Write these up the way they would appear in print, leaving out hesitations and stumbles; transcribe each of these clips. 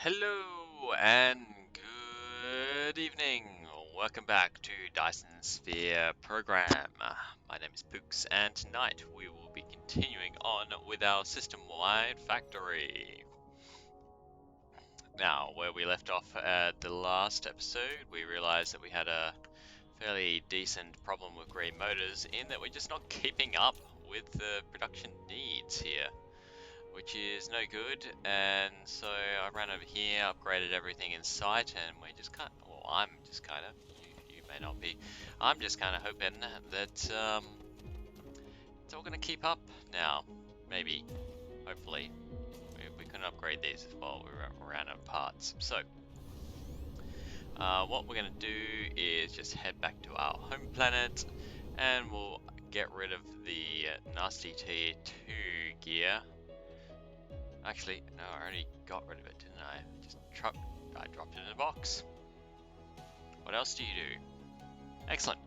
Hello and good evening. Welcome back to Dyson Sphere Program. My name is Pooks, and tonight we will be continuing on with our system-wide factory. Now, where we left off at the last episode, we realized that we had a fairly decent problem with Green Motors in that we're just not keeping up with the production needs here, which is no good. And so I ran over here, upgraded everything in sight, and we're just kind of, well, I'm just kind of, you may not be, I'm just kind of hoping that it's all going to keep up now. Maybe, hopefully. We couldn't upgrade these as well, we ran out of parts. So, what we're going to do is just head back to our home planet, and we'll get rid of the nasty tier 2 gear. Actually, no, I already got rid of it, didn't I? I dropped it in a box. What else do you do? Excellent.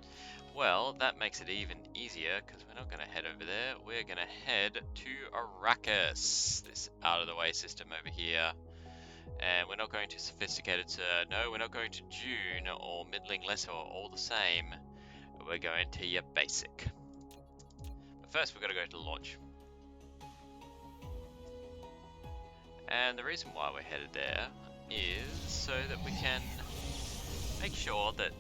Well, that makes it even easier, because we're not going to head over there. We're going to head to Arrakis, this out-of-the-way system over here. And we're not going to Sophisticated Sir. No, we're not going to June or Middling Lesser, all the same. We're going to your basic. But first, we've got to go to launch. And the reason why we're headed there is so that we can make sure that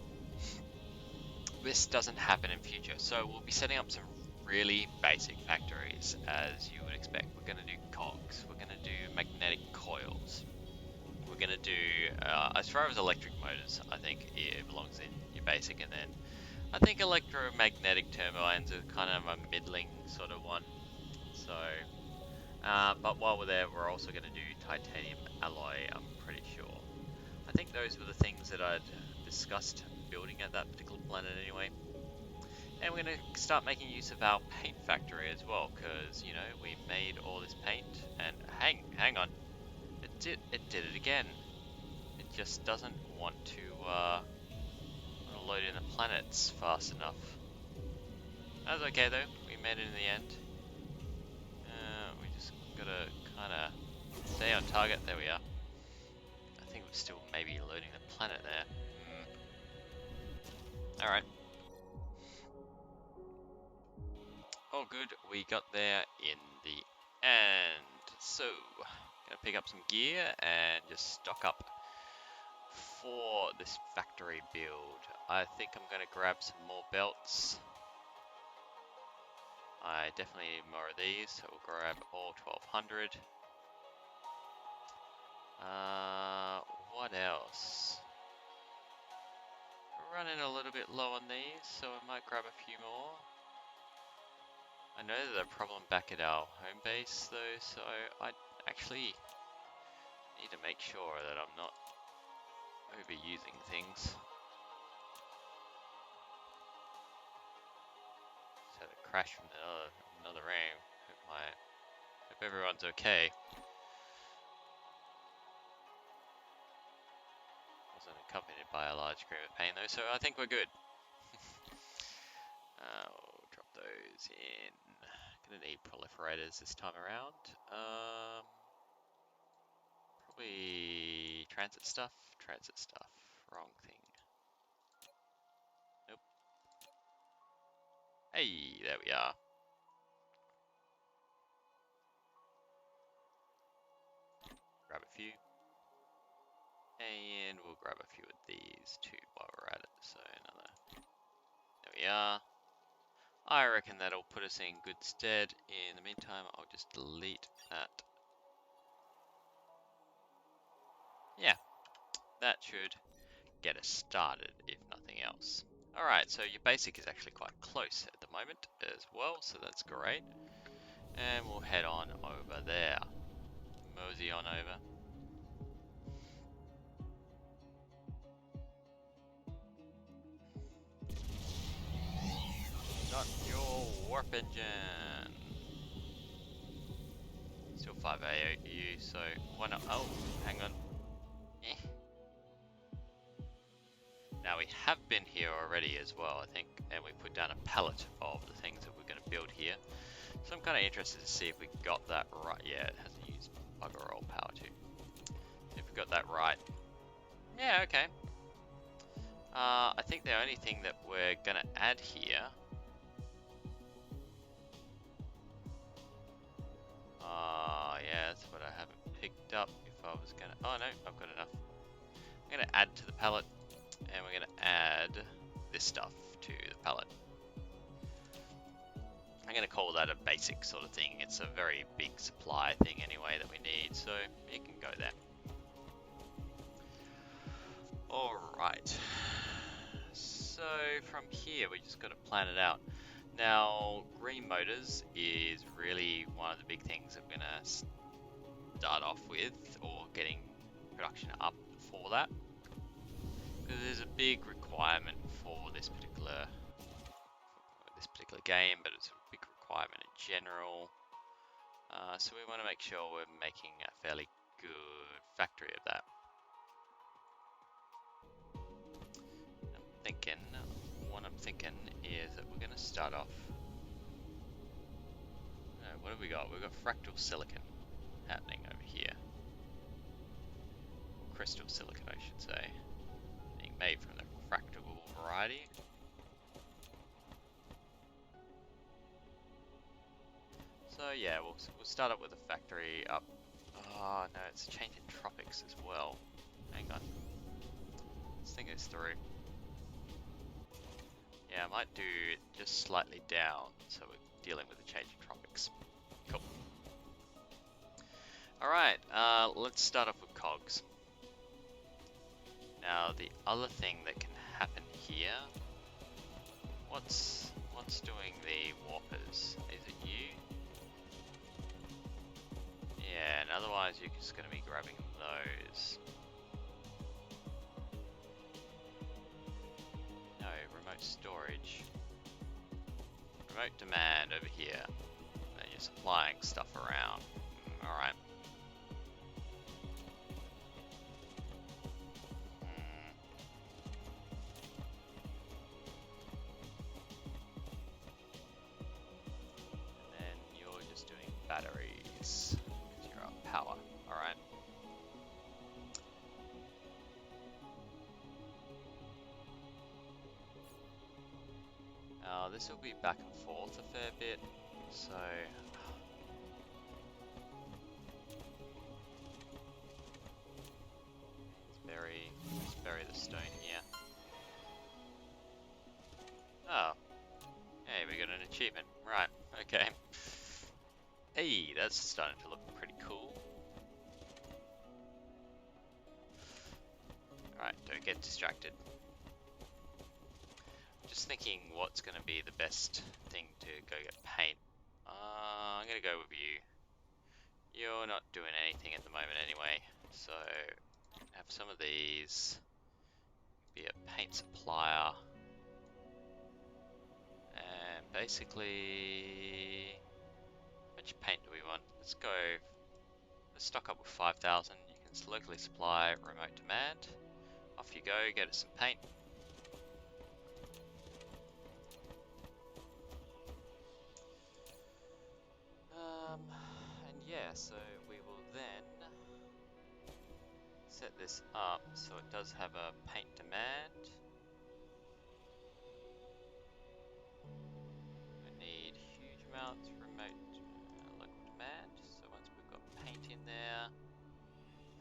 this doesn't happen in future. So we'll be setting up some really basic factories, as you would expect. We're going to do cogs, we're going to do magnetic coils, we're going to do, as far as electric motors, I think it belongs in your basic, and then I think electromagnetic turbines are kind of a middling sort of one. So but while we're there, we're also going to do titanium alloy, I'm pretty sure. I think those were the things that I'd discussed building at that particular planet anyway. And we're going to start making use of our paint factory as well, because, you know, we made all this paint, and hang on, it did it again. It just doesn't want to load in the planets fast enough. That was okay though, we made it in the end. We just gotta kind of stay on target. There we are. I think we're still maybe loading the planet there. Alright. All good, we got there in the end. So, gonna pick up some gear and just stock up for this factory build. I think I'm gonna grab some more belts. I definitely need more of these, so we'll grab all 1200. What else? We're running a little bit low on these, so I might grab a few more. I know there's a problem back at our home base though, so I actually need to make sure that I'm not overusing things. Just had a crash from another room. Hope everyone's okay. Wasn't accompanied by a large scream of pain though, so I think we're good. We'll drop those in. Gonna need proliferators this time around. Probably transit stuff. Wrong thing. Nope. Hey, there we are. Grab a few. And we'll grab a few of these too while we're at it. So another. There we are. I reckon that'll put us in good stead. In the meantime, I'll just delete that. Yeah, that should get us started, if nothing else. Alright, so your basic is actually quite close at the moment as well, so that's great. And we'll head on over there. Mosey on over. Not your warp engine. Still 5 AU, so why not? Oh, hang on. Now we have been here already as well, I think, and we put down a pallet of the things that we're going to build here. So I'm kind of interested to see if we got that right. Yeah, it hasn't used bugger all power too. If we got Alright. Yeah, okay. I think the only thing that we're gonna add here... yeah, that's what I haven't picked up if I was gonna... Oh no, I've got enough. I'm gonna add to the pallet, and we're gonna add this stuff to the pallet. I'm gonna call that a basic sort of thing. It's a very big supply thing anyway that we need, so it can go there. Alright, so from here we just got to plan it out. Now, green motors is really one of the big things that we're going to start off with, or getting production up for that. Because there's a big requirement for this particular game, but it's a big requirement in general. So we want to make sure we're making a fairly good factory of that. What I'm thinking is that we're going to start off. What have we got? We've got fractal silicon happening over here. Or crystal silicon, I should say. Being made from the fractal variety. So yeah, we'll start up with a factory up. Oh no, it's a change in tropics as well. Hang on. Let's think this through. Yeah, I might do it just slightly down, so we're dealing with the change in tropics. Cool. Alright, let's start off with cogs. Now, the other thing that can happen here... What's doing the warpers? Is it you? Yeah, and otherwise you're just going to be grabbing those. No, remote storage. Remote demand over here. And you're supplying stuff around. Alright. And then you're just doing batteries. Because you're on power. Alright. Now this will be back and forth a fair bit, so let's bury the stone here. Oh, hey, we got an achievement. Right, okay. Hey, that's starting to look pretty cool. Alright, don't get distracted. Just thinking what's going to be the best thing to go get paint. I'm going to go with you. You're not doing anything at the moment anyway, so have some of these. Be a paint supplier. And basically, how much paint do we want? Let's stock up with 5,000. You can locally supply remote demand. Off you go, get us some paint. And yeah, so we will then set this up so it does have a paint demand. We need huge amounts remote local demand. So once we've got paint in there,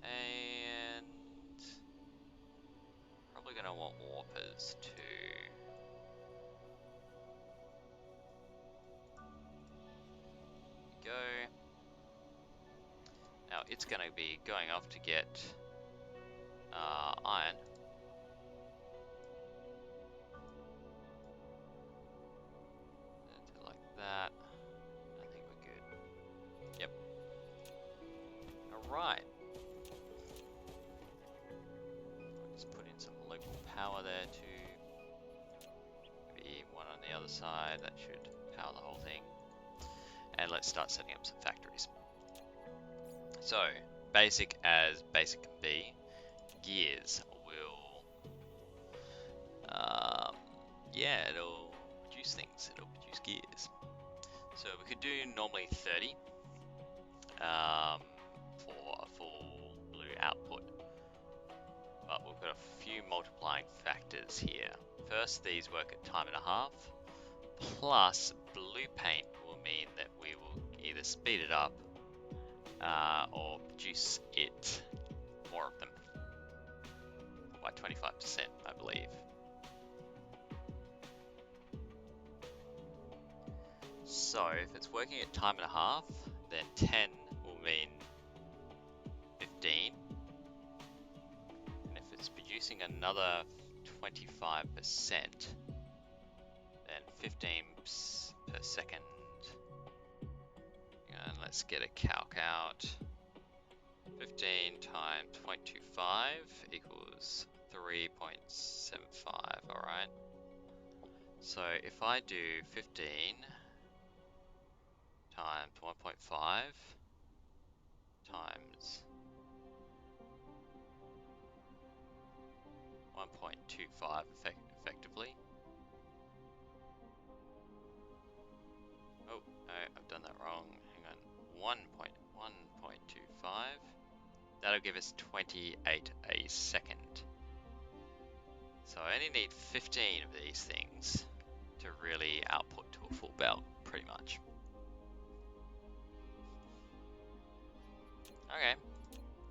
and probably going to want warpers too. Go. Now it's going to be going off to get iron. And like that. I think we're good. Yep. Alright. I'll just put in some local power there too. Maybe one on the other side. That should power the whole thing. And let's start setting up some factories. So, basic as basic can be, gears will, yeah, it'll produce things, it'll produce gears. So we could do normally 30 for a full blue output. bonus here. First, these work at time and a half, plus blue paint will mean that we will either speed it up or produce it more of them by 25%, I believe. So if it's working at time and a half, then 10 will mean 15. And if it's producing another 25%, then 15 per second. And let's get a calc out. 15 times 0.25 equals 3.75, alright? So if I do 15 times 1.5 times 1.25 effectively. Oh, no, I've done that wrong. Hang on. 1.25. That'll give us 28 a second. So I only need 15 of these things to really output to a full belt, pretty much. Okay,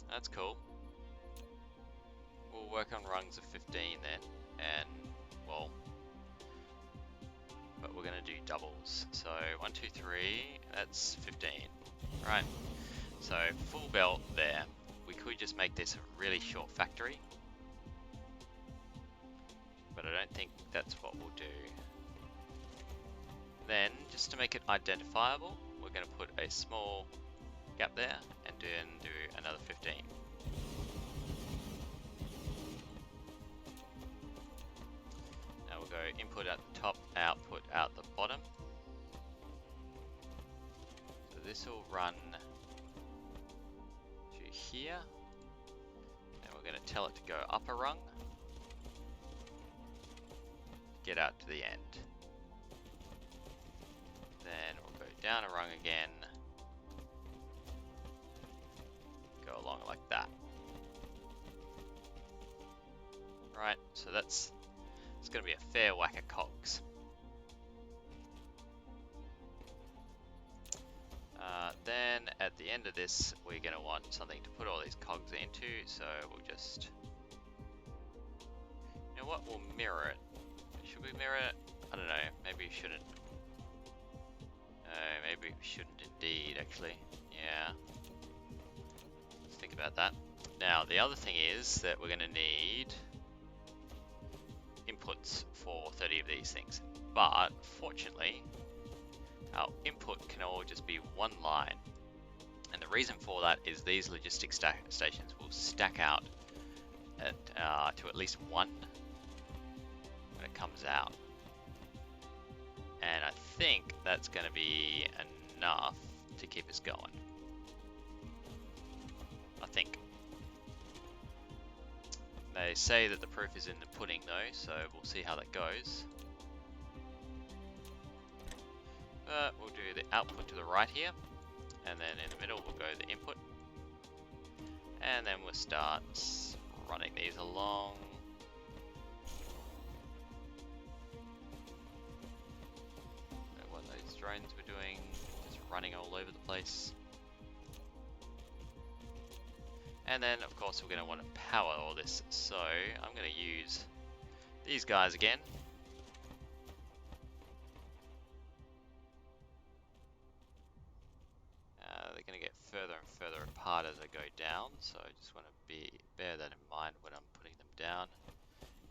that's cool. We'll work on rungs of 15 then, and well, but we're gonna do doubles. So 1, 2, 3, that's 15. Right, so full belt there. We could just make this a really short factory, but I don't think that's what we'll do. Then, just to make it identifiable, we're gonna put a small gap there and then do another 15. Now we'll go input at the top, output out the bottom. So this will run to here, and we're going to tell it to go up a rung, get out to the end. Then we'll go down a rung again, go along like that. Right, so it's going to be a fair whack of cogs. Then at the end of this, we're going to want something to put all these cogs into, so we'll just, you know what, we'll mirror it. Should we mirror it? I don't know, maybe we shouldn't. Maybe we shouldn't indeed, actually. Yeah. Let's think about that. Now, the other thing is that we're going to need inputs for 30 of these things. But, fortunately, our input can all just be one line. And the reason for that is these logistics stations will stack out to at least one when it comes out. And I think that's going to be enough to keep us going. I think. They say that the proof is in the pudding though, so we'll see how that goes. But we'll do the output to the right here, and then in the middle we'll go the input. And then we'll start running these along. What those drones were doing, just running all over the place. And then of course we're going to want to power all this, so I'm going to use these guys again. They're going to get further and further apart as I go down, so I just want to bear that in mind when I'm putting them down.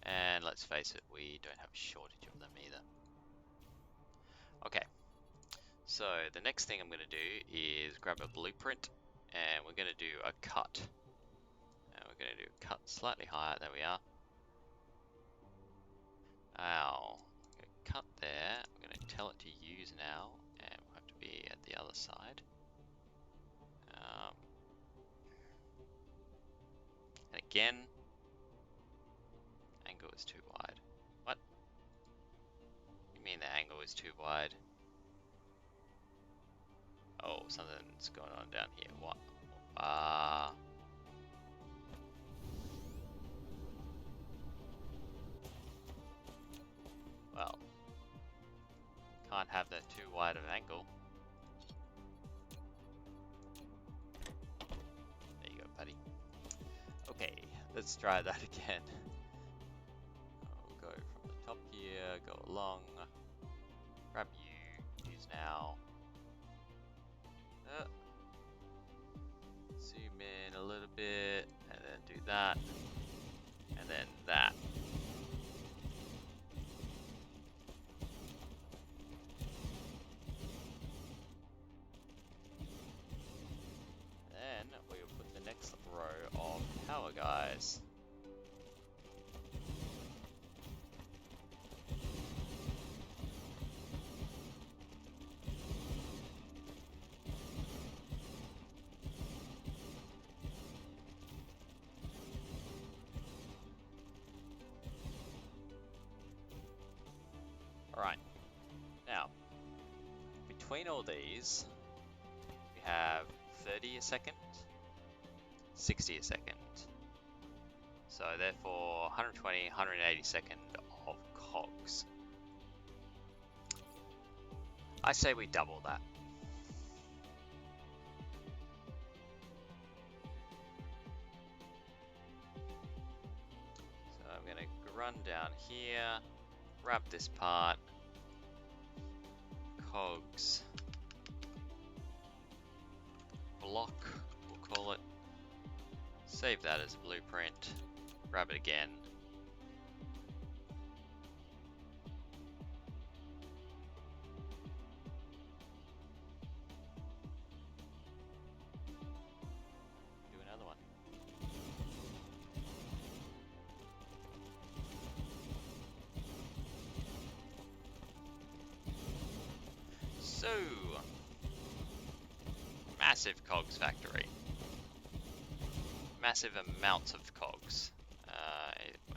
And let's face it, we don't have a shortage of them either. Okay, so the next thing I'm going to do is grab a blueprint, and we're going to do a cut. And we're going to do a cut slightly higher, there we are. Ow, cut there, I'm going to tell it to use now, and we'll have to be at the other side. And again, angle is too wide. What? You mean the angle is too wide? Oh, something's going on down here. What? can't have that too wide of an angle. There you go, buddy. Okay, let's try that again. I'll go from the top here, go along, grab you, use now. Zoom in a little bit, and then do that, and then that. Then we will put the next row of power guys. Alright, now, between all these, we have 30 a second, 60 a second. So therefore, 120, 180 second of cogs. I say we double that. So I'm going to run down here, wrap this part, cogs, block, we'll call it, save that as a blueprint, grab it again, do another one. So, massive cogs factory. Massive amounts of cogs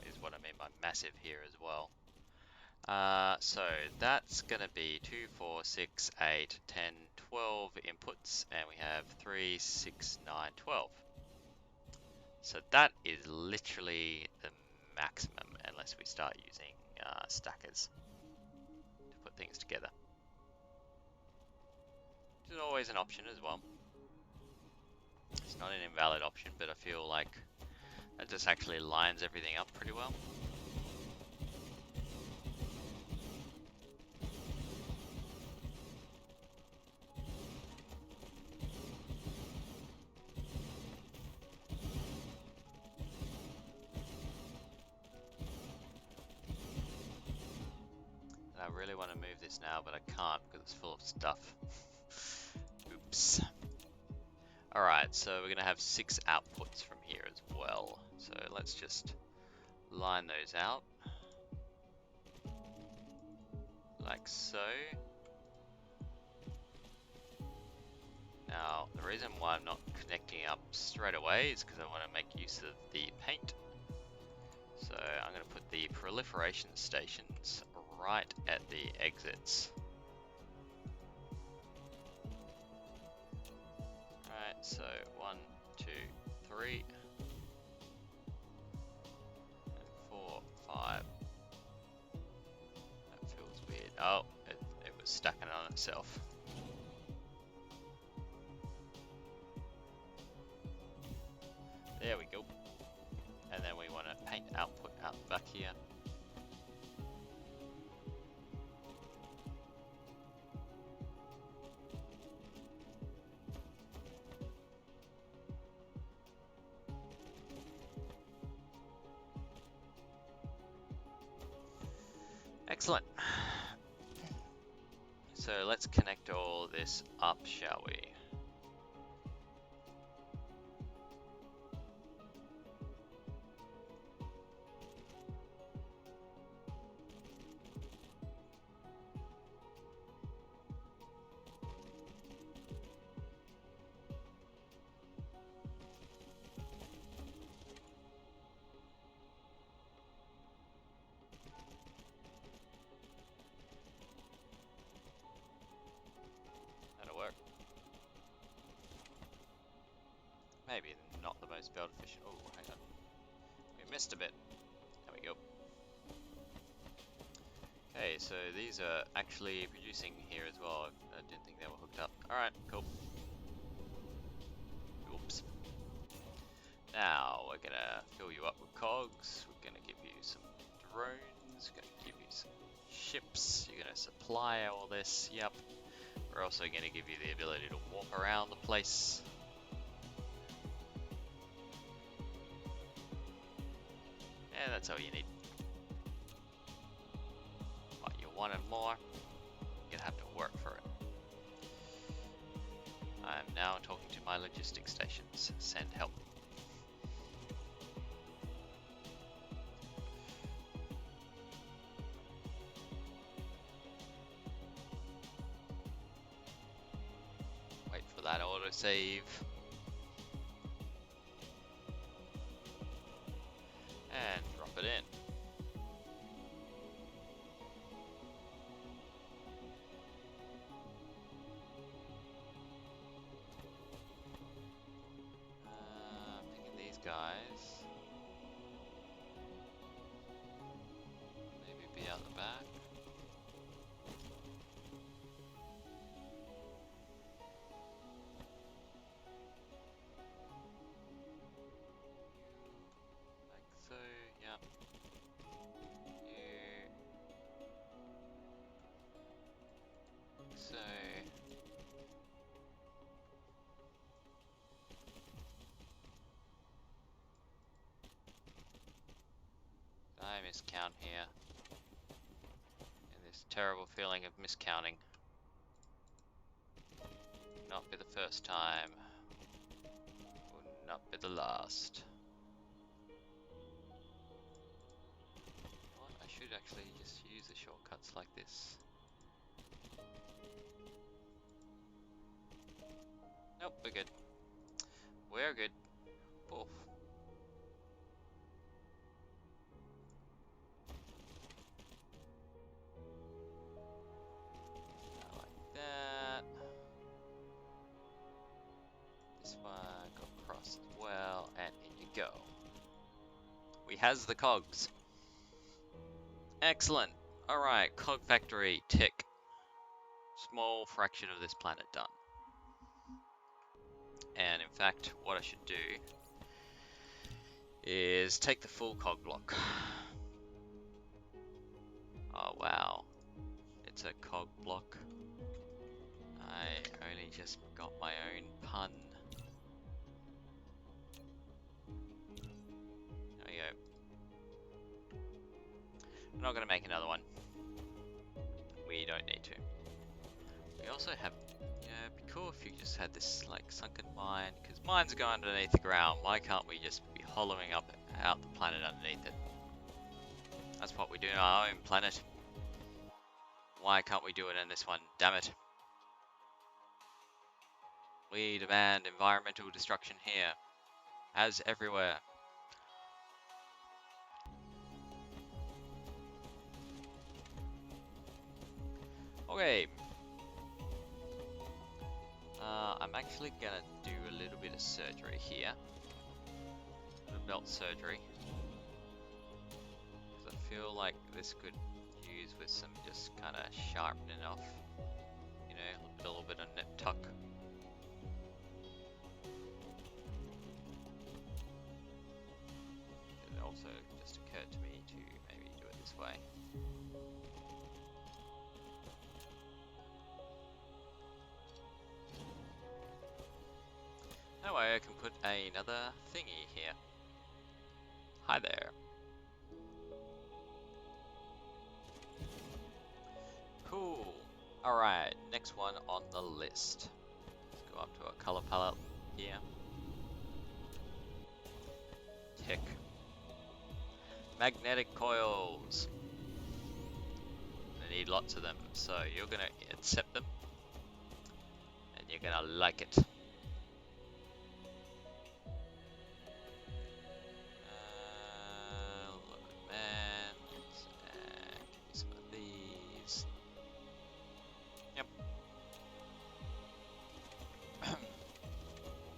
is what I mean by massive here as well. So that's going to be 2, 4, 6, 8, 10, 12 inputs, and we have 3, 6, 9, 12. So that is literally the maximum unless we start using stackers to put things together. Which is always an option as well. It's not an invalid option, but I feel like that just actually lines everything up pretty well. And I really want to move this now, but I can't because it's full of stuff. Oops. Alright, so we're going to have 6 outputs from here as well. So let's just line those out. Like so. Now, the reason why I'm not connecting up straight away is because I want to make use of the paint. So I'm going to put the proliferation stations right at the exits. Alright, so 1, 2, 3, 4, 5. That feels weird. Oh, it was stacking on itself. There we go. And then we want to paint output out the back here. Excellent. So let's connect all this up, shall we? Maybe not the most build efficient. Oh, hang on. We missed a bit. There we go. Okay, so these are actually producing here as well. I didn't think they were hooked up. Alright, cool. Oops. Now we're gonna fill you up with cogs. We're gonna give you some drones. Gonna give you some ships. You're gonna supply all this. Yep. We're also gonna give you the ability to walk around the place. And that's all you need. What you wanted more? You're gonna have to work for it. I'm now talking to my logistics stations. Send help. Wait for that autosave. And drop it in. Picking these guys. Maybe be out the back. Like so, yeah. So I miscount here. And this terrible feeling of miscounting. Not be the first time. Will not be the last. What? I should actually just use the shortcuts like this. Nope, we're good. We're good. Poof. Like that. This one go across as well, and in you go. We has the cogs. Excellent. Alright, cog factory, tick. Small fraction of this planet done. And in fact, what I should do is take the full cog block. Oh wow, it's a cog block. I only just got my own pun. There we go. I'm not gonna make another one. We don't need to. We also have, yeah, it'd be cool if you just had this like sunken mine, because mines go underneath the ground. Why can't we just be hollowing up out the planet underneath it? That's what we do on our own planet. Why can't we do it in this one? Damn it. We demand environmental destruction here, as everywhere. Okay. I'm actually gonna do a little bit of surgery here. The belt surgery. Because I feel like this could use with some just kind of sharpening off. You know, a little bit of nip tuck. It also just occurred to me to maybe do it this way. That way I can put another thingy here. Hi there. Cool. Alright, next one on the list. Let's go up to our color palette here. Tick. Magnetic coils. I need lots of them, so you're gonna accept them. And you're gonna like it.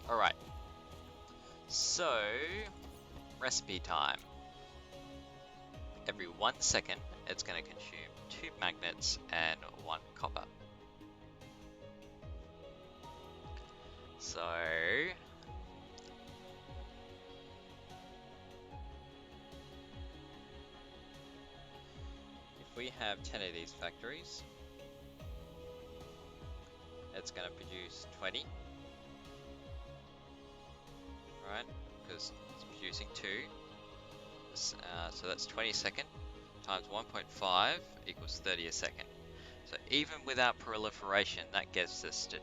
Alright, so recipe time. every 1 second, it's going to consume 2 magnets and 1 copper. So if we have 10 of these factories, it's going to produce 20, right? Because it's producing 2. So that's 20 a second times 1.5 equals 30 a second. So even without proliferation, that gets us to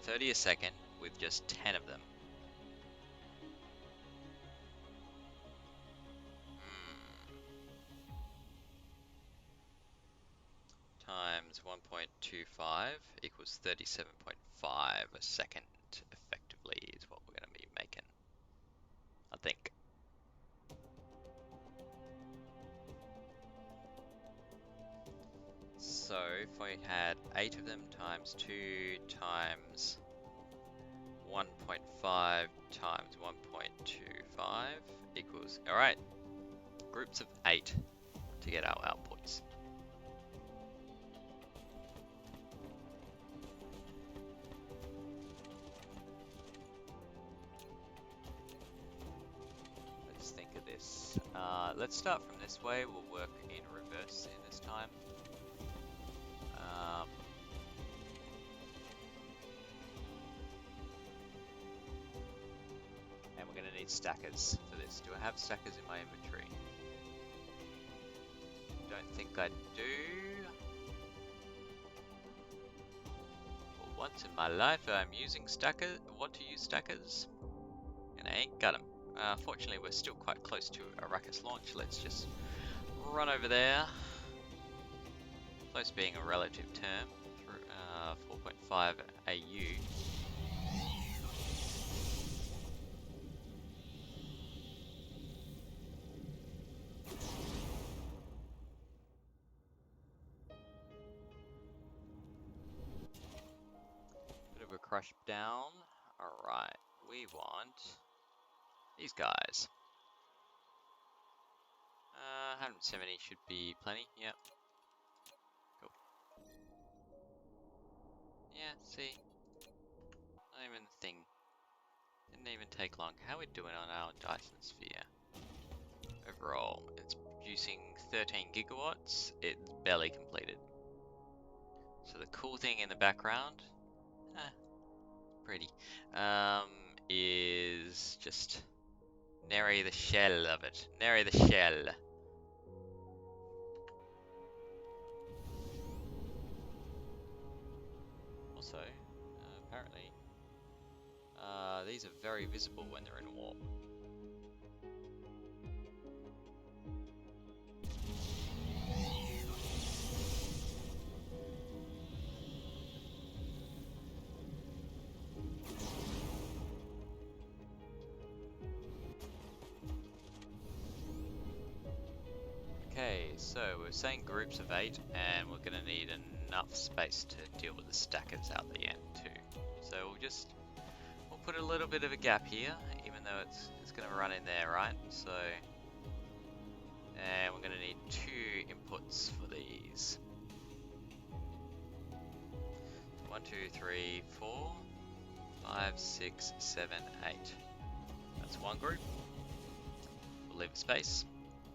30 a second with just 10 of them. Times 1.25 equals 37.5 a second, effectively, is what we're going to be making, I think. So if we had 8 of them times 2 times 1.5 times 1.25 equals, alright, groups of 8 to get our outputs. Let's think of this. Let's start from this way. We'll work in reverse in this time. And we're going to need stackers for this. Do I have stackers in my inventory? Don't think I do. For once in my life, I'm using stackers. Want to use stackers, and I ain't got them. Fortunately, we're still quite close to Arrakis launch. Let's just run over there. Close being a relative term. Through 4.5 AU. Bit of a crush down. Alright, we want these guys. 170 should be plenty, yep. Cool. Yeah, see? Not even a thing. Didn't even take long. How are we doing on our Dyson Sphere? Overall, it's producing 13 gigawatts. It's barely completed. So the cool thing in the background, pretty, is just nary the shell of it. Nary the shell. Also, apparently, these are very visible when they're in warp. Okay, so we're saying groups of 8, and we're going to need enough space to deal with the stackers out the end too. So we'll put a little bit of a gap here, even though it's going to run in there, right? So, and we're going to need 2 inputs for these. 1, 2, 3, 4, 5, 6, 7, 8. That's one group. We'll leave a space.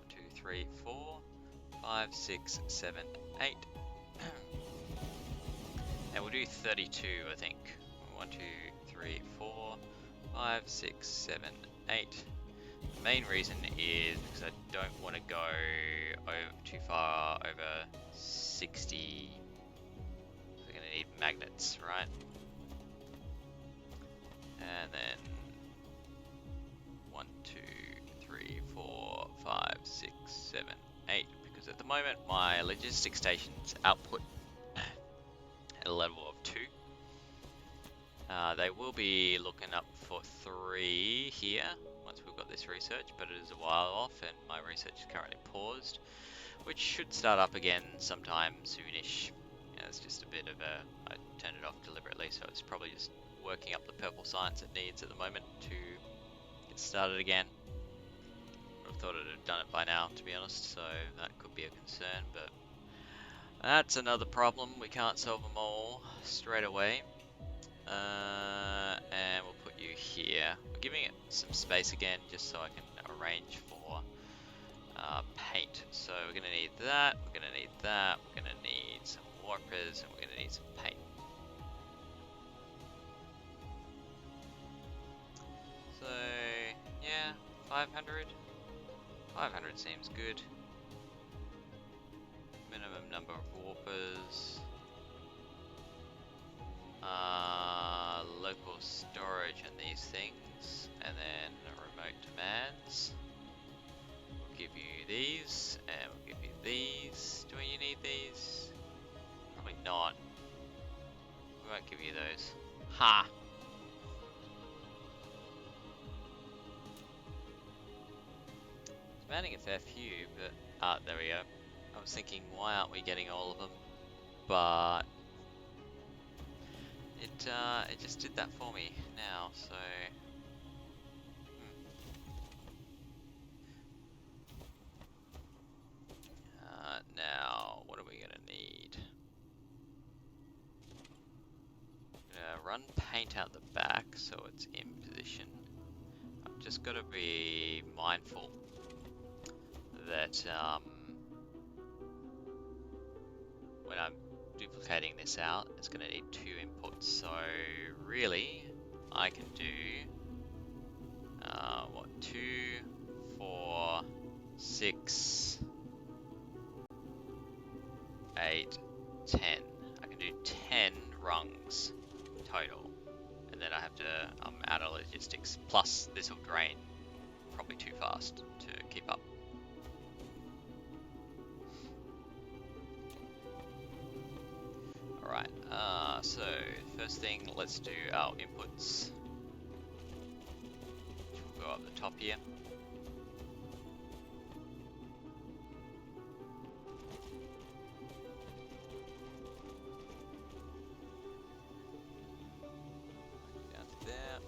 1, 2, 3, 4, 5, 6, 7, 8. And we'll do 32, I think. 1, 2, 3, 4, 5, 6, 7, 8. The main reason is because I don't want to go too far over 60. So we're going to need magnets, right? And then 1, 2, 3, 4, 5, 6, 7, 8. Because at the moment my logistics stations output at a level of 2. They will be looking up for 3 here once we've got this research, but it is a while off and my research is currently paused, which should start up again sometime soonish. Yeah, it's just a bit of I turned it off deliberately, so it's probably just working up the purple science it needs at the moment to get started again. thought it'd have done it by now, to be honest, so that could be a concern, but that's another problem. We can't solve them all straight away. And we'll put you here. We're giving it some space again, just so I can arrange for paint. So we're going to need that, we're going to need that, we're going to need some warpers, and we're going to need some paint. So, yeah, 500. 500 seems good. Minimum number of warpers. Local storage and these things. And then remote demands. We'll give you these, and we'll give you these. Do you need these? Probably not. We won't give you those. Ha! Demanding a fair few, but there we go. I was thinking, why aren't we getting all of them? But it just did that for me now. So now what are we gonna need? Gonna run paint out the back so it's in position. I've just got to be mindful that when I'm duplicating this out, it's going to need 2 inputs. So really, I can do 2, 4, 6, 8, 10. I can do 10 rungs total, and then I have to add a logistics. Plus, this will drain probably too fast to keep up. Alright, so first thing, let's do our inputs. We'll go up the top here. Down to there.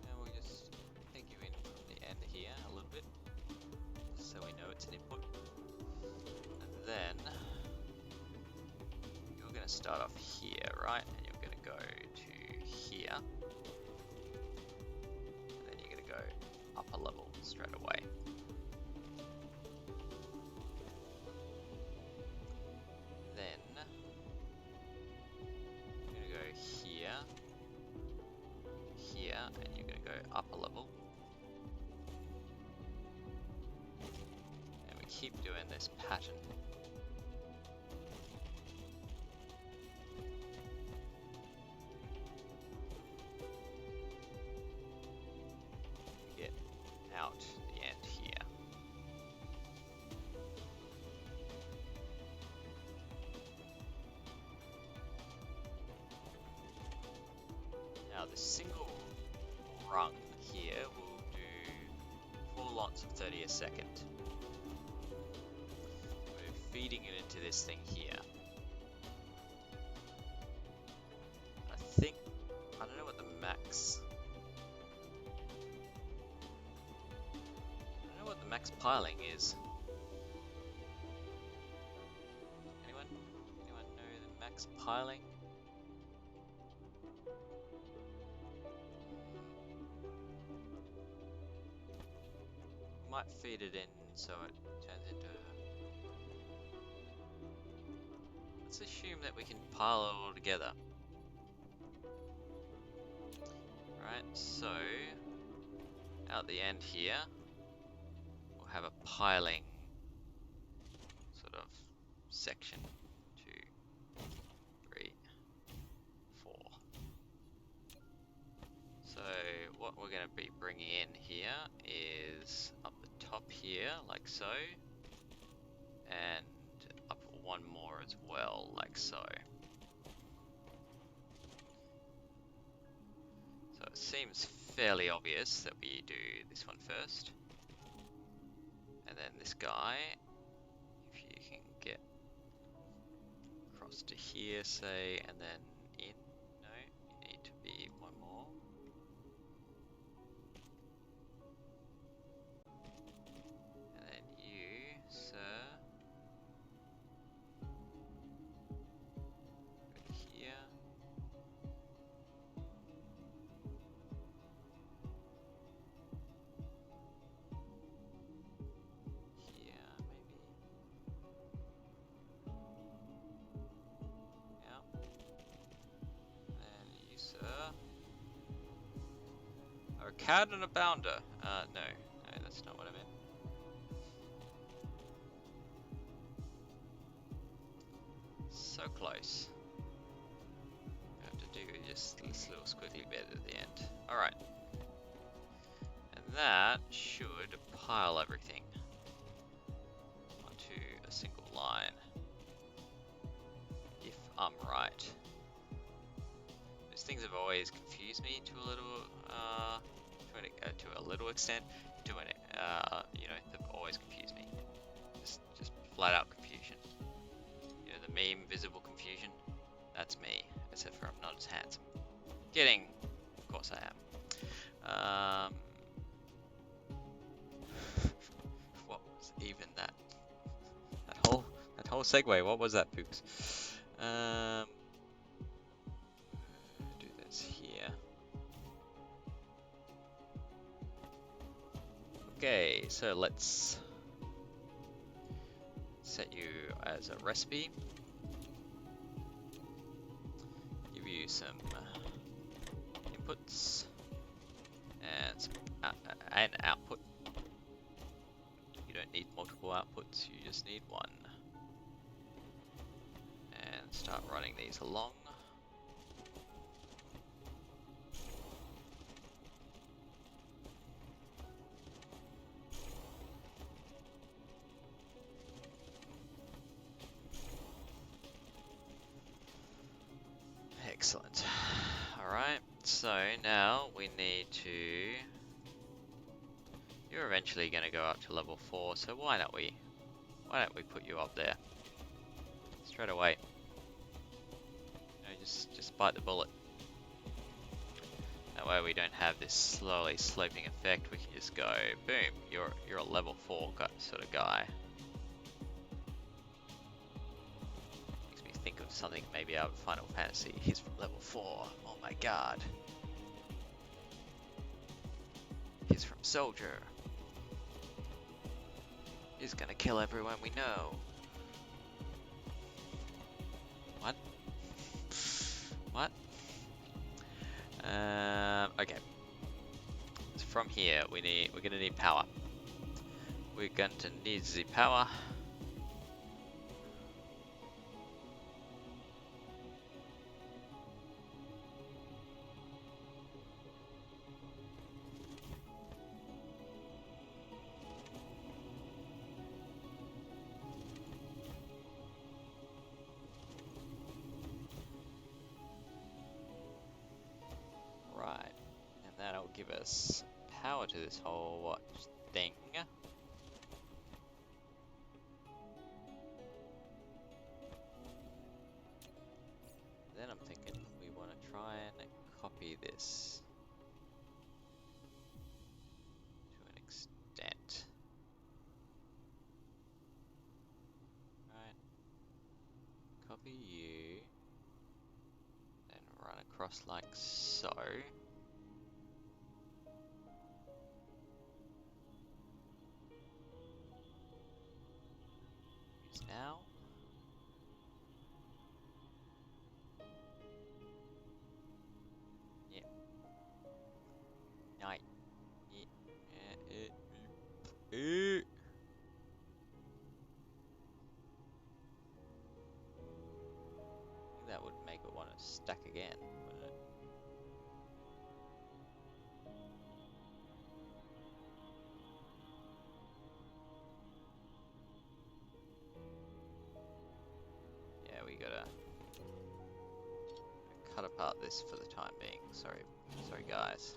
And we'll just take you in from the end here a little bit, so we know it's an input. And then you're going to start off here, right? And you're going to go to here. And then you're going to go up a level straight away. Then you're going to go here, here, and you're going to go up a level. And we keep doing this pattern. Get out the end here. Now the single rung here will do 4 lots of 30 a second. We're feeding it into this thing here. I don't know what the max... I don't know what the max piling is. Anyone know the max piling? Might feed it in so it turns into... Let's assume that we can pile it all together. Right, so out the end here, we'll have a piling sort of section. 2, 3, 4. So what we're going to be bringing in here is up the top here, like so, and up one more as well, like so. So it seems fairly obvious that we do this one first, and then this guy, if you can get across to here, say, and then cat and a bounder. No, that's not what I meant. So close. I have to do just this little squiggly bit at the end. Alright. And that should pile everything onto a single line. If I'm right. Those things have always confused me to a little, to a little extent. You know, they've always confused me. Just flat out confusion. You know, the meme visible confusion. That's me, except for I'm not as handsome. Kidding. Of course I am. What was even that? That whole segue. What was that, Pooks? Do this here. Okay, so let's set you as a recipe. Give you some inputs and some an output. You don't need multiple outputs, you just need one. And start running these along. Excellent. Alright, so now we need to... You're eventually going to go up to level 4, so why don't we put you up there? Straight away. You know, just bite the bullet. That way we don't have this slowly sloping effect, we can just go, boom, you're a level 4 sort of guy. Makes me think of something maybe out of Final Fantasy. He's from level 4, oh my god. He's from Soldier. He's gonna kill everyone we know. What? What? Okay. So from here, we're gonna need power. We're going to need the power. Give us power to this whole thing. Then I'm thinking we want to try and copy this to an extent. Right. Copy you. Then run across like so. Now. Yep. Night. That would make it want to stack again, wouldn't it? Yeah, we gotta cut apart this for the time being. Sorry guys.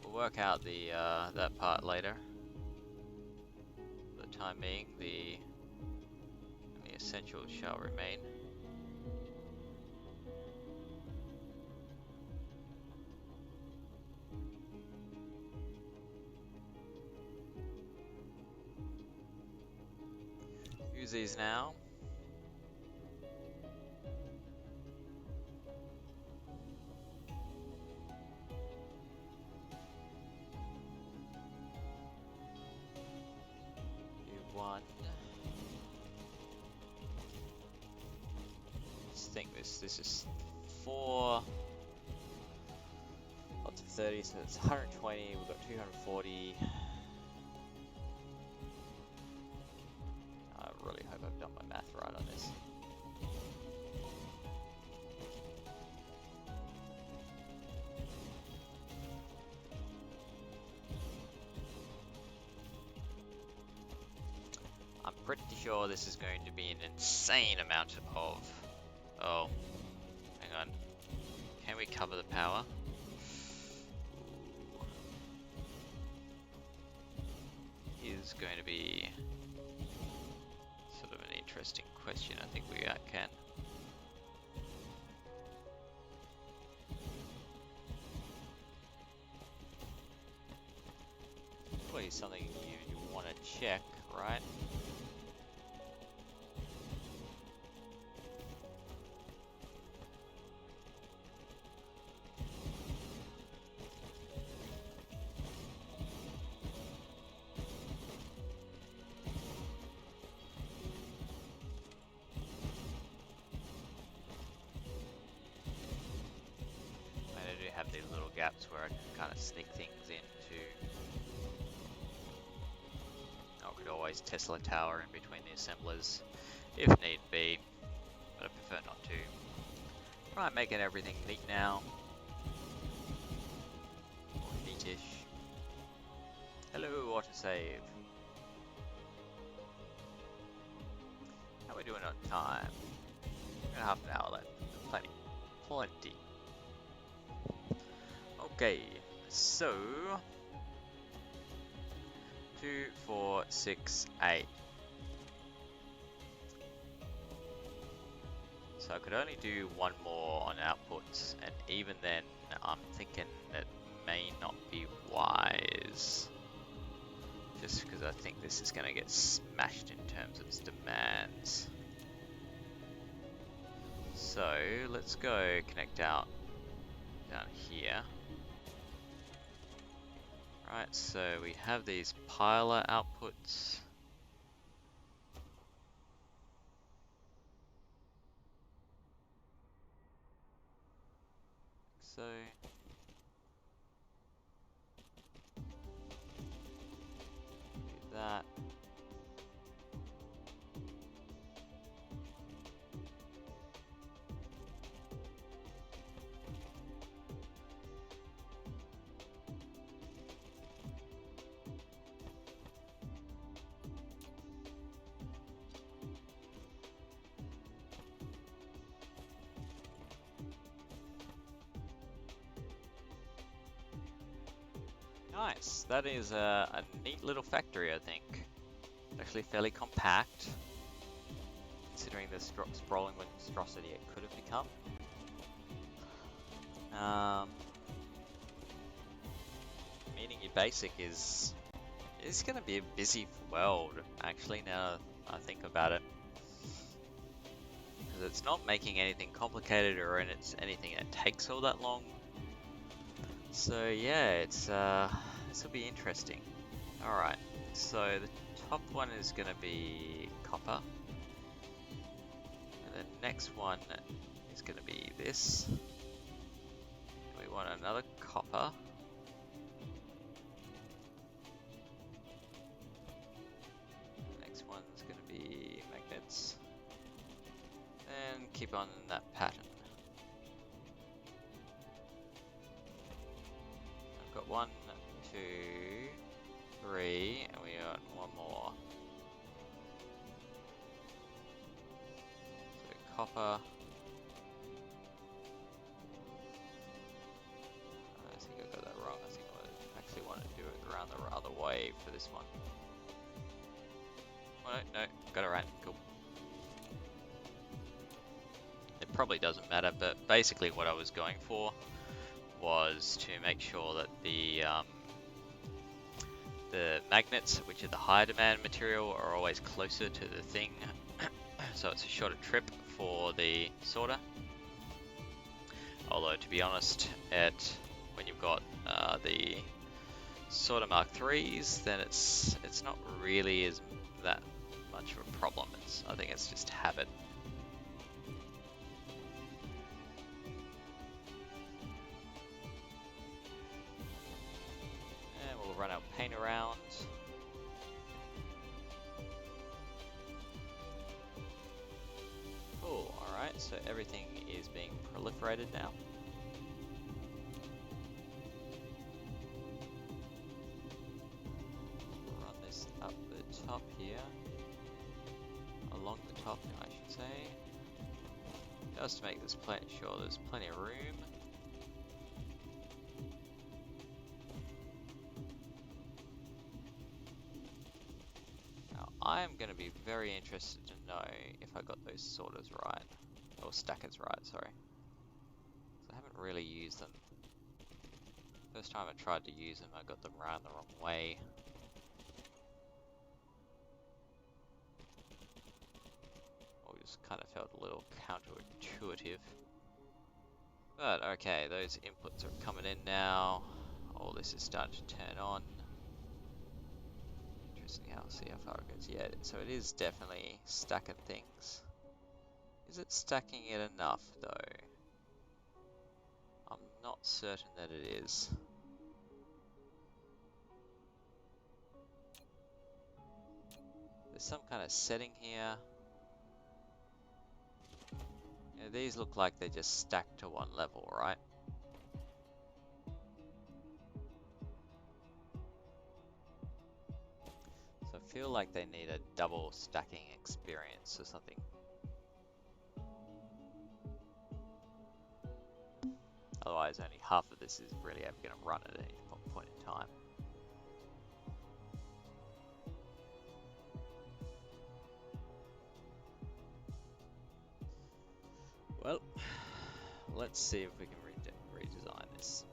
We'll work out the that part later. For the time being, the essentials shall remain. Use these now. One. Let's think this is 4 What's it, 30? So it's 120. We've got 240. I really hope I've done my math right on this. I'm pretty sure this is going to be an insane amount of... Oh, hang on. Can we cover the power? Is going to be sort of an interesting question. I think we can. Probably something you want to check, right? Have these little gaps where I can kind of sneak things into. I could always Tesla tower in between the assemblers if need be, but I prefer not to. Right, making everything neat now. Or neatish. Hello, autosave. How are we doing on time? Half an hour left. Plenty. Plenty. Okay, so 2, 4, 6, 8. So I could only do one more on outputs, and even then I'm thinking that may not be wise. Just because I think this is going to get smashed in terms of its demands. So let's go connect out down here. Right, so we have these piler outputs. So do that. Nice, that is a neat little factory, I think. Actually fairly compact, considering the sprawling monstrosity it could have become. Meaning your basic is going to be a busy world, actually, now I think about it. Because it's not making anything complicated or anything that takes all that long. So yeah, it's this will be interesting. Alright, so the top one is going to be copper. And the next one is going to be this. We want another copper. The next one's going to be magnets. And keep on that pattern. I've got 1, 2, 3, and we got one more. So copper. I think I got that wrong. I think I actually want to do it around the other way for this one. Oh, no, got it right. Cool. It probably doesn't matter, but basically what I was going for was to make sure that the magnets, which are the higher demand material, are always closer to the thing, so it's a shorter trip for the sorter. Although, to be honest, when you've got the sorter Mark IIIs, then it's not really that much of a problem. I think it's just habit. Alright, so everything is being proliferated now. Run this up the top here. Along the top, I should say. Just to make this sure there's plenty of room. Now, I am going to be very interested to know if I got those sorters right. Or stackers right, sorry. I haven't really used them. First time I tried to use them, I got them round the wrong way. Or just kind of felt a little counterintuitive. But okay, those inputs are coming in now. All this is starting to turn on. Interesting how, see how far it goes. Yeah, so it is definitely stacking things. Is it stacking it enough though? I'm not certain that it is. There's some kind of setting here. Yeah, these look like they just stack to one level, right? So I feel like they need a double stacking experience or something. Otherwise, only half of this is really ever going to run at any point in time. Well, let's see if we can redesign this.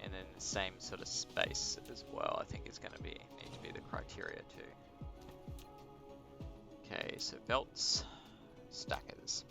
And then the same sort of space as well, I think is going to need to be the criteria too. Okay, so belts, stackers.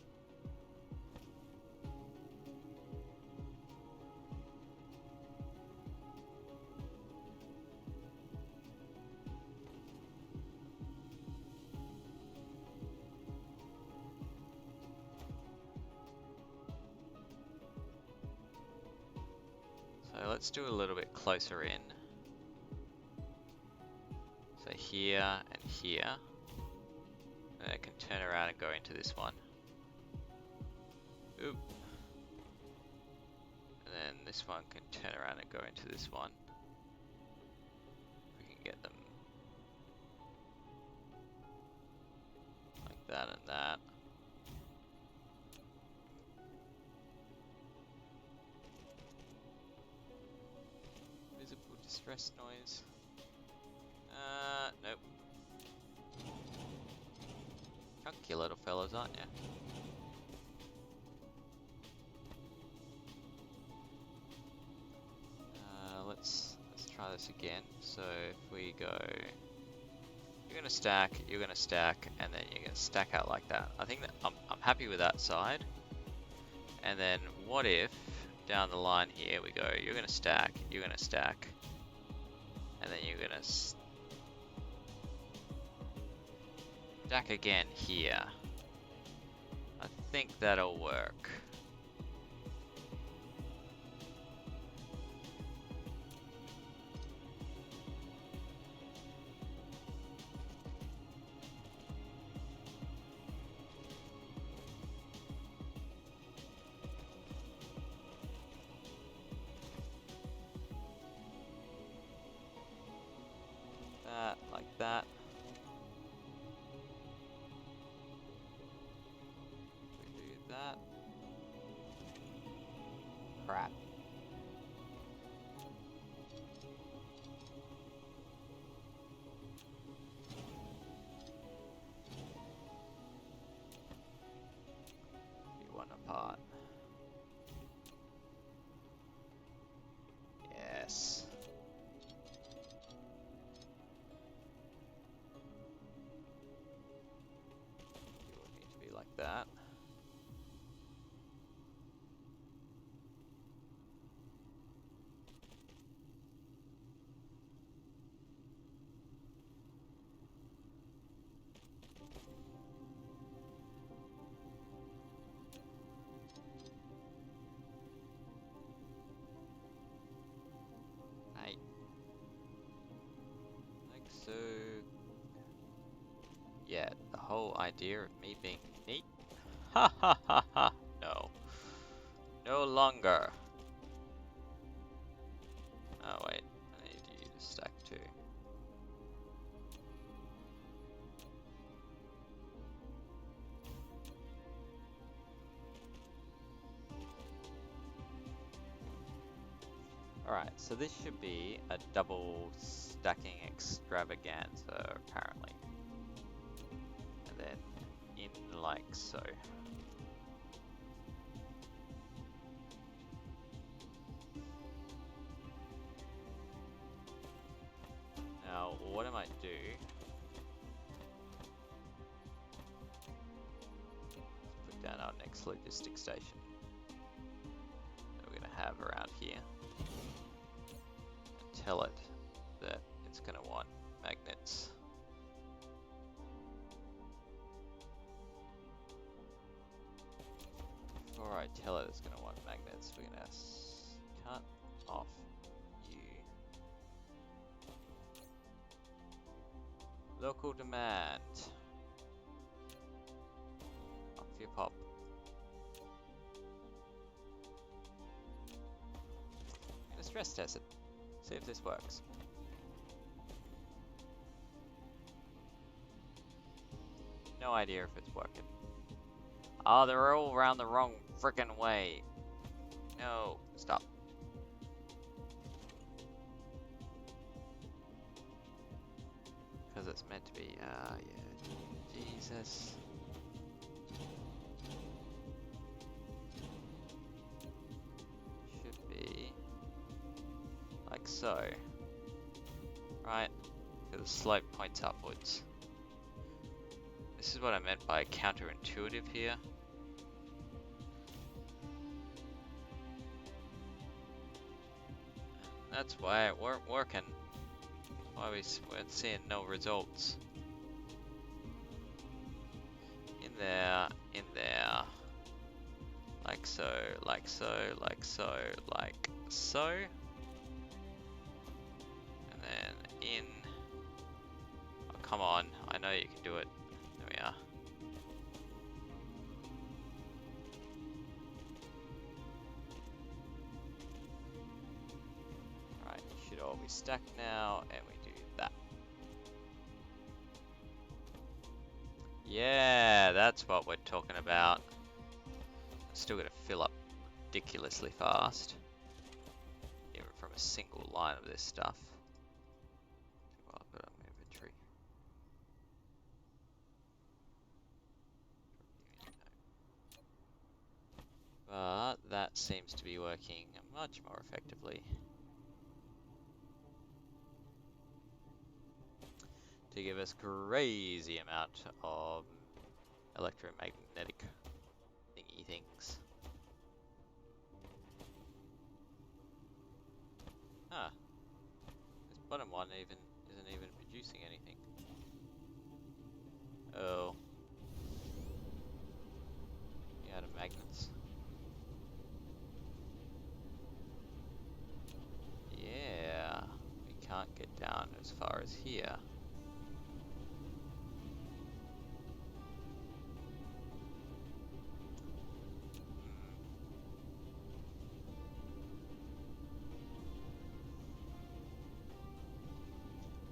So let's do a little bit closer in. So here and here. And I can turn around and go into this one. Oop. And then this one can turn around and go into this one. We can get them like that and that. Visible distress noise. Nope. Chunky little fellas, aren't you? Let's try this again. So if we go, you're gonna stack, and then you're gonna stack out like that. I think that I'm happy with that side. And then what if down the line here we go, you're gonna stack, and then you're gonna stack again here. I think that'll work. That, like that. We do that. Crap. Be one apart. Yes. You would need to be like that. whole idea of me being neat? Ha ha ha ha! No. No longer. Oh wait, I need you to stack too. Alright, so this should be a double stacking extravaganza, apparently. And then in like so. Now, what I might do, let's put down our next logistic station that we're going to have around here. And tell it that it's going to want magnets. Before I tell it it's going to want magnets, we're going to cut off you. Local demand. Off your pop. I'm going to stress test it. See if this works. No idea if it's working. Oh, they're all around the wrong frickin' way. No, stop. Because it's meant to be, yeah. Jesus. Should be like so. Right? Because the slope points upwards. This is what I meant by counterintuitive here. That's why it weren't working. Why weren't seeing no results. In there, in there. Like so, like so, like so, like so. And then in. Oh, come on, I know you can do it. There we are. Right, should all be stacked now, and we do that. Yeah, that's what we're talking about. Still gonna fill up ridiculously fast. Even from a single line of this stuff. Well, I've got an inventory. But that seems to be working much more effectively. To give us crazy amount of electromagnetic thingy things. Ah, this bottom one isn't even producing anything. Oh, you out of magnets? Yeah, we can't get down as far as here.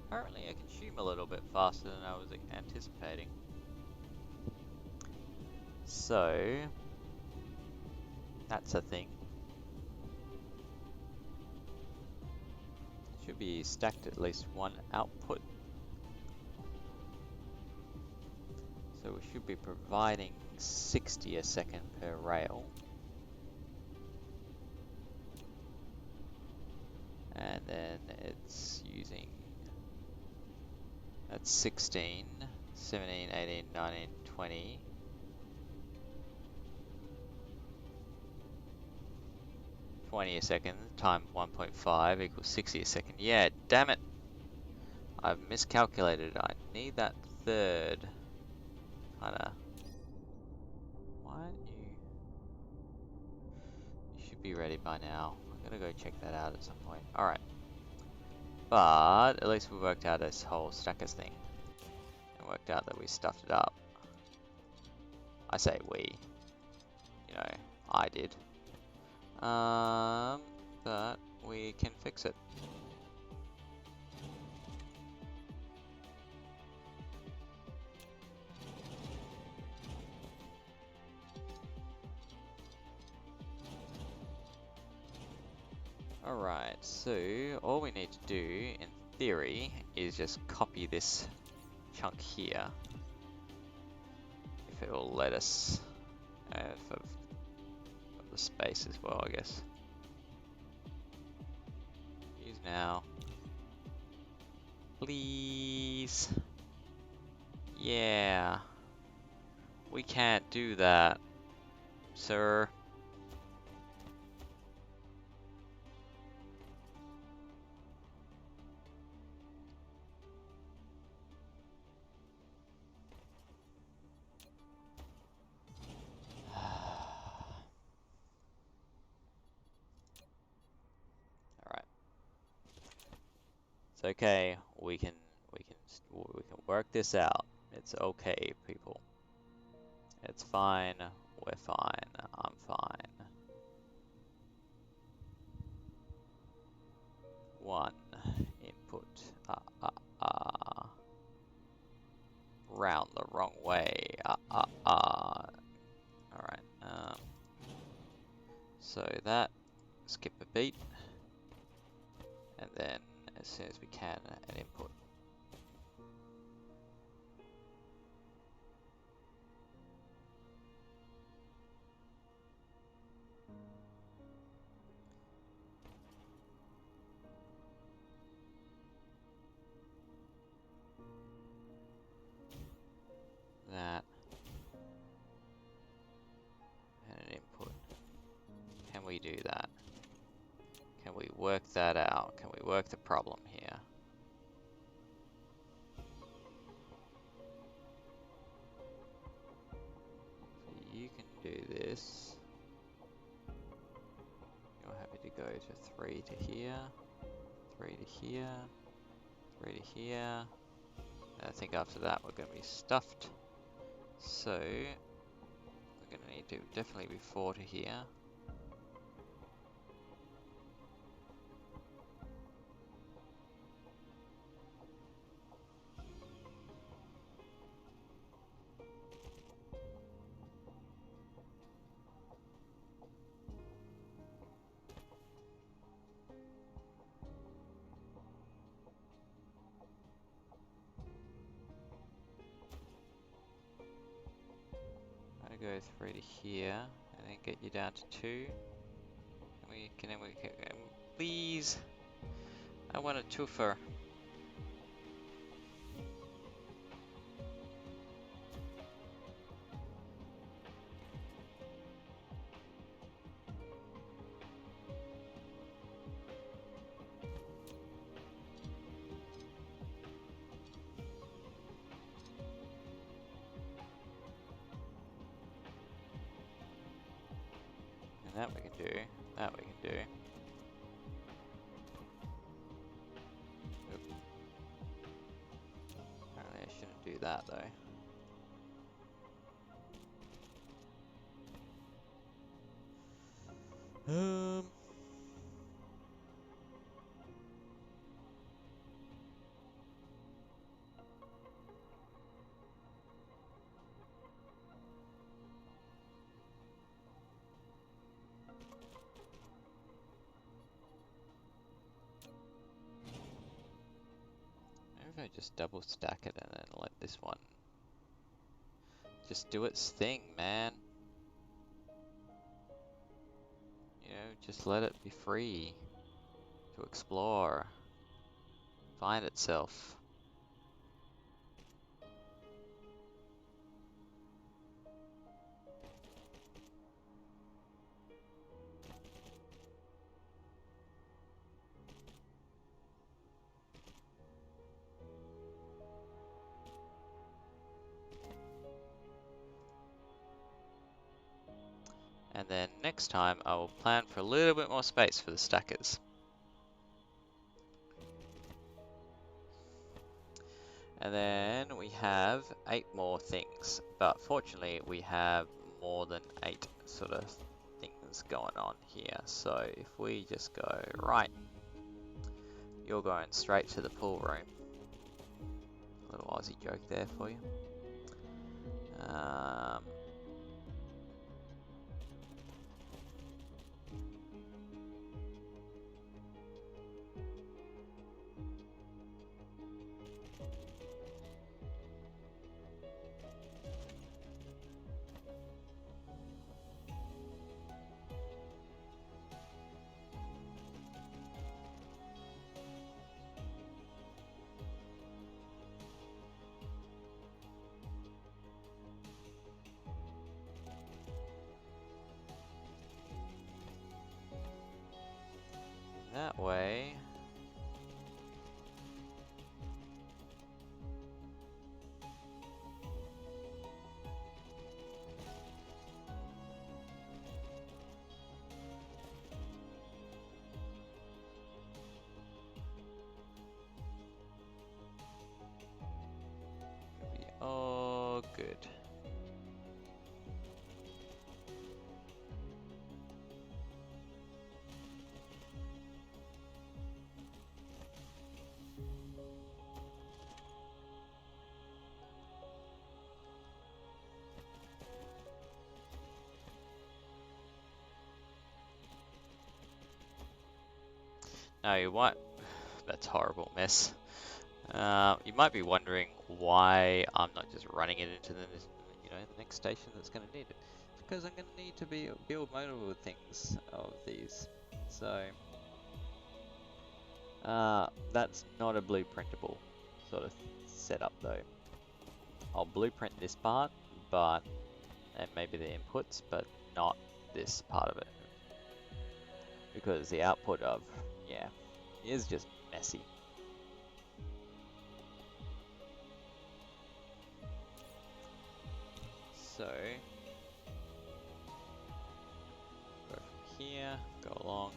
Apparently I consume a little bit faster than I was anticipating. So, that's a thing. Should be stacked at least one output. So we should be providing 60 a second per rail. And then it's using, that's 16, 17, 18, 19, 20. 20 a second times 1.5 equals 60 a second. Yeah, damn it. I've miscalculated. I need that third. Kinda. Why aren't you? You should be ready by now. I'm gonna go check that out at some point. Alright. But at least we worked out this whole stackers thing. And worked out that we stuffed it up. I say we. You know, I did. But we can fix it. Alright, so all we need to do, in theory, is just copy this chunk here. If it will let us, for the space as well, I guess. Use now. Please. Yeah. We can't do that, sir. Alright. It's okay. We can work this out. It's okay, people. It's fine. We're fine. I'm fine. One input. Round the wrong way. Alright. So that, skip a beat, and then as soon as we can, an input. That, and an input. Can we do that? Can we work that out? Can we work the problem here? So you can do this. You're happy to go to 3 to here, 3 to here, 3 to here. And I think after that we're going to be stuffed. So we're going to need to definitely be 4 to here. Go 3 to here, and then get you down to 2. And we can, please. I want a twofer. That we can do. That we can do. Oop. Apparently I shouldn't do that though. Maybe if I just double stack it and then let this one just do its thing, man. You know, just let it be free to explore, find itself. And then next time I will plan for a little bit more space for the stackers. And then we have 8 more things, but fortunately we have more than 8 sort of things going on here. So if we just go right, you're going straight to the pool room. A little Aussie joke there for you. That way. It'll be all good. Now you might, that's horrible mess. You might be wondering why I'm not just running it into the, the next station that's going to need it. It's because I'm going to need to build multiple things of these. So that's not a blueprintable sort of setup though. I'll blueprint this part, and maybe the inputs, but not this part of it. Because the output of, is just messy. So, go from here, go along.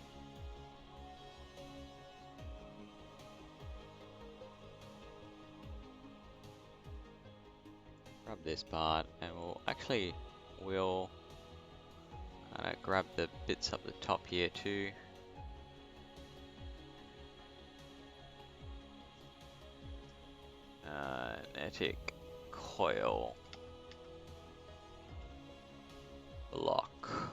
Grab this part, and we'll grab the bits up the top here too. Magnetic coil block.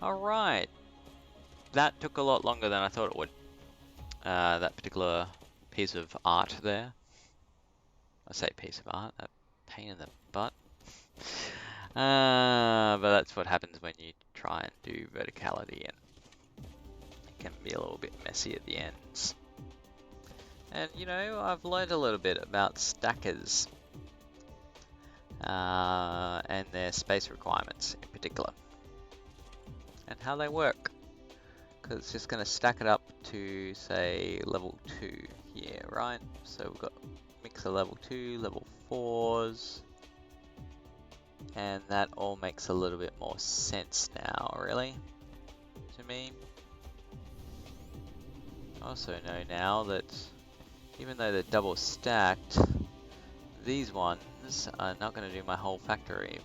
Alright, that took a lot longer than I thought it would. That particular piece of art there. I say piece of art, that pain in the butt. But that's what happens when you try and do verticality, and it can be a little bit messy at the ends. And I've learned a little bit about stackers and their space requirements in particular, and how they work. Because it's just going to stack it up to, say, level 2 here, right? So we've got mixer level 2, level 4s, and that all makes a little bit more sense now, really, to me. I also know now that even though they're double stacked, these ones are not going to do my whole factory,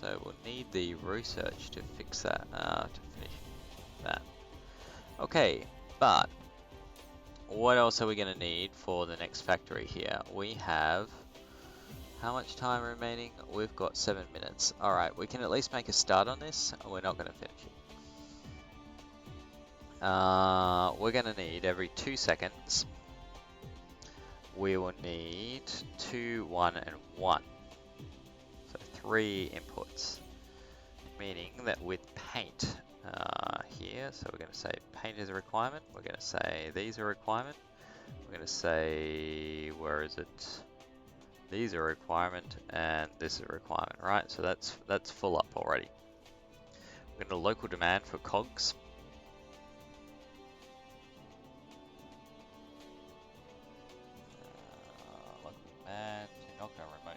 so we'll need the research to fix that, to finish that. Okay, but what else are we going to need for the next factory here? We have, how much time remaining? We've got 7 minutes. Alright, we can at least make a start on this. We're not going to finish it. We're going to need every 2 seconds. We will need 2, 1, and 1. So 3 inputs. Meaning that with paint, here, so we're going to say paint is a requirement, we're going to say these are a requirement, we're going to say, where is it, these are a requirement, and this is a requirement, right? So that's full up already. We're going to local demand for cogs.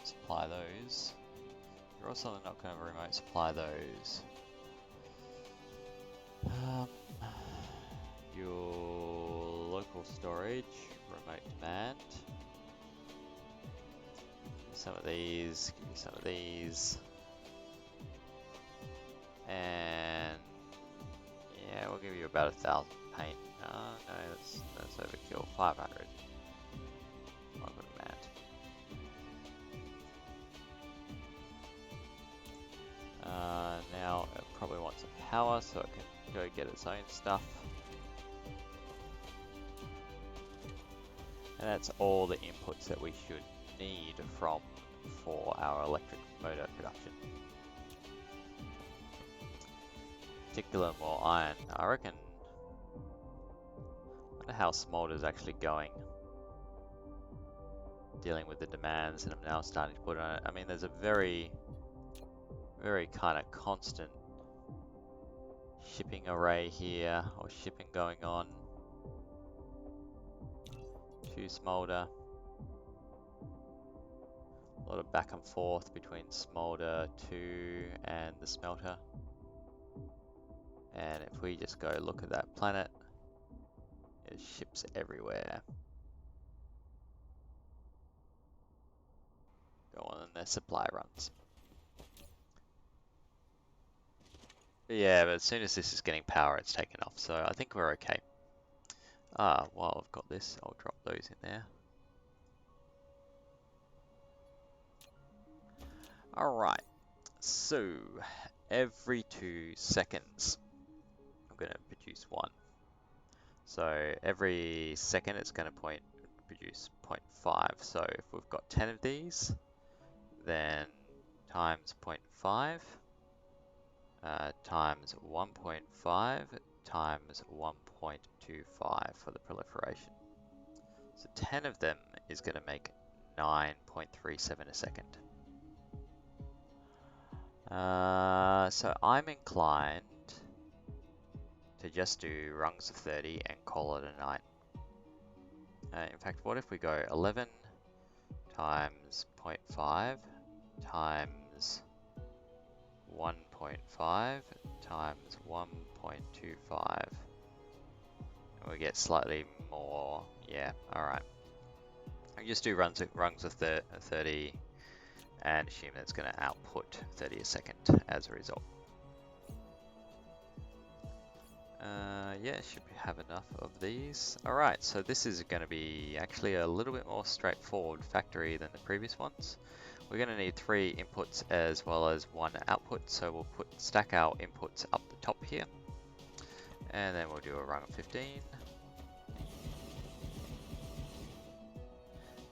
supply those. You're also not going to remote supply those. Your local storage, remote demand. Some of these, give me some of these. And yeah, we'll give you about 1,000 paint. Oh no, that's overkill. 500. Local demand. Now it probably wants some power so it can go get its own stuff. And that's all the inputs that we should need for our electric motor production. Particularly more iron. I reckon. I wonder how Smolder's actually going. Dealing with the demands that I'm now starting to put on it. I mean, there's a very kind of constant shipping array here, or shipping going on to Smolder. A lot of back and forth between Smolder 2 and the smelter. And if we just go look at that planet, it ships everywhere. Go on their supply runs. But yeah, but as soon as this is getting power, it's taken off. So I think we're okay. While I've got this, I'll drop those in there. Alright, so every 2 seconds, I'm going to produce 1. So every second, it's going to produce 0.5. So if we've got 10 of these, then times 0.5 times 1.5 times 1.25 for the proliferation. So 10 of them is going to make 9.37 a second. So I'm inclined to just do rungs of 30 and call it a night. In fact, what if we go 11 times 0.5 times 1.5 times 1.25, and we get slightly more. Yeah, alright. I'll just do rungs of 30 and assume that's going to output 30 a second as a result. Yeah, should have enough of these. Alright, so this is going to be actually a little bit more straightforward factory than the previous ones. We're going to need 3 inputs as well as 1 output, so we'll stack our inputs up the top here. And then we'll do a rung of 15.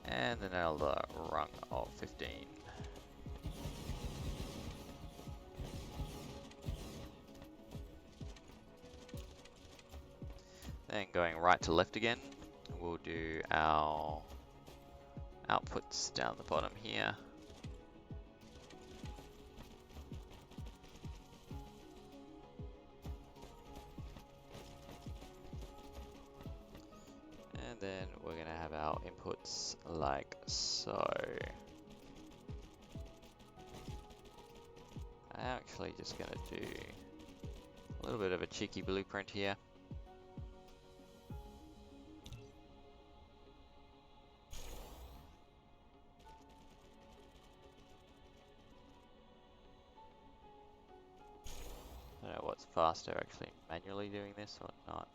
And then another rung of 15. Then going right to left again, we'll do our outputs down the bottom here. And then we're going to have our inputs like so. I'm actually just going to do a little bit of a cheeky blueprint here. I don't know what's faster, actually manually doing this or not.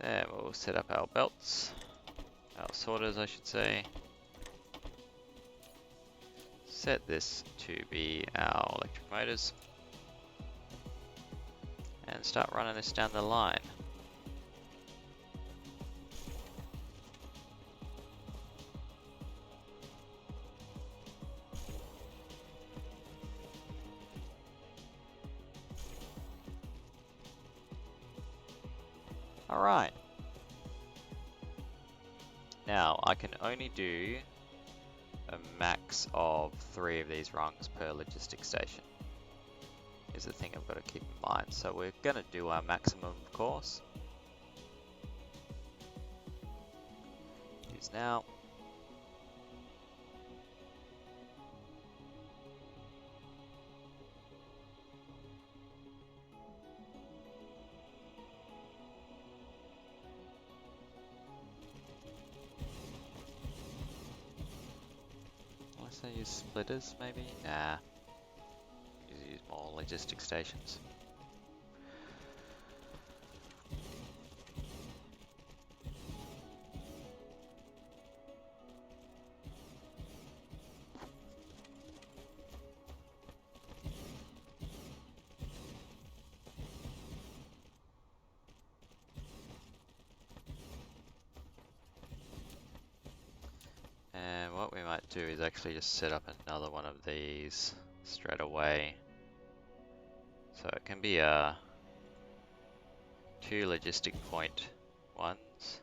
And we'll set up our belts, our sorters I should say. Set this to be our electric motors. And start running this down the line. Alright. Now, I can only do a max of 3 of these rungs per logistics station. Is the thing I've got to keep in mind. So we're going to do our maximum, of course. Use now. Unless I use splitters, maybe? Nah. Use more logistics stations. And what we might do is actually just set up another one of these straight away. So it can be a 2 logistic point ones.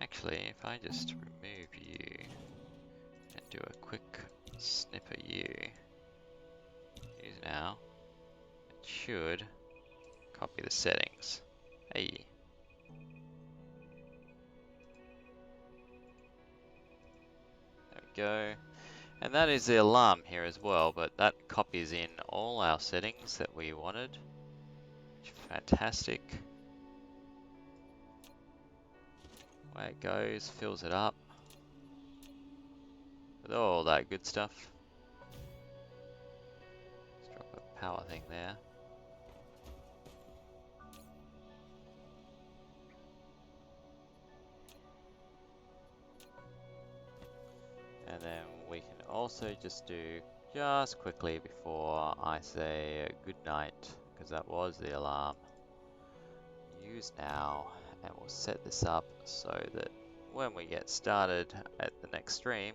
Actually, if I just remove you and do a quick snip of you, use now, it should copy the settings. Hey. There we go. And that is the alarm here as well, but that copies in all our settings that we wanted. Fantastic. Away it goes, fills it up with all that good stuff. Let's drop a power thing there. And then we can also just do just quickly before I say good night, because that was the alarm. Use now, and we'll set this up so that when we get started at the next stream,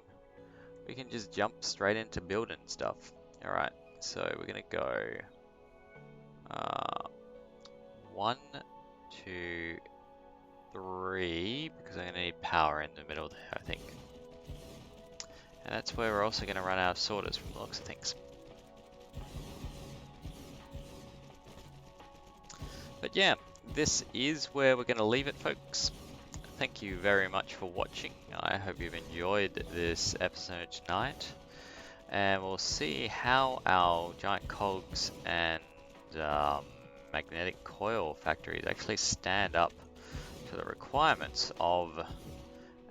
we can just jump straight into building stuff. Alright, so we're gonna go 1, 2, 3, because I'm gonna need power in the middle there, I think. And that's where we're also gonna run out of sorters from the looks of things. But yeah, this is where we're gonna leave it, folks. Thank you very much for watching. I hope you've enjoyed this episode tonight. And we'll see how our giant cogs and magnetic coil factories actually stand up to the requirements of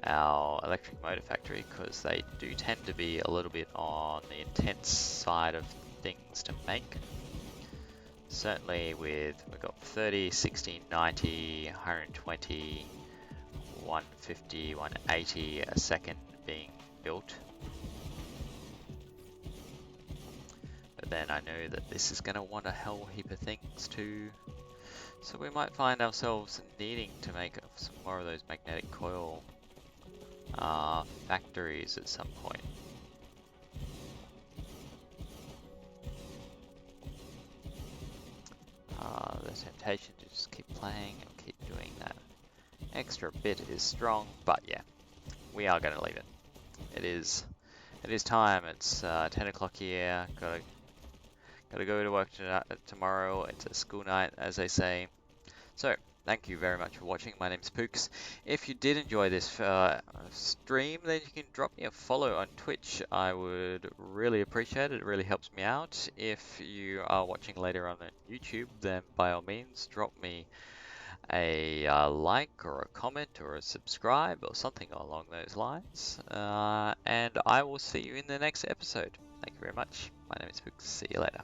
our electric motor factory, because they do tend to be a little bit on the intense side of things to make. Certainly we've got 30, 60, 90, 120, 150, 180 a second being built. But then I know that this is going to want a hell heap of things too. So we might find ourselves needing to make some more of those magnetic coil factories at some point. The temptation to just keep playing and keep doing that extra bit is strong, but yeah, we are going to leave it. It is time. It's 10 o'clock here. Gotta go to work tomorrow. It's a school night, as they say. So, thank you very much for watching. My name's Pooks. If you did enjoy this stream, then you can drop me a follow on Twitch. I would really appreciate it. It really helps me out. If you are watching later on YouTube, then by all means, drop me a like or a comment or a subscribe or something along those lines. And I will see you in the next episode. Thank you very much. My name is Pooks. See you later.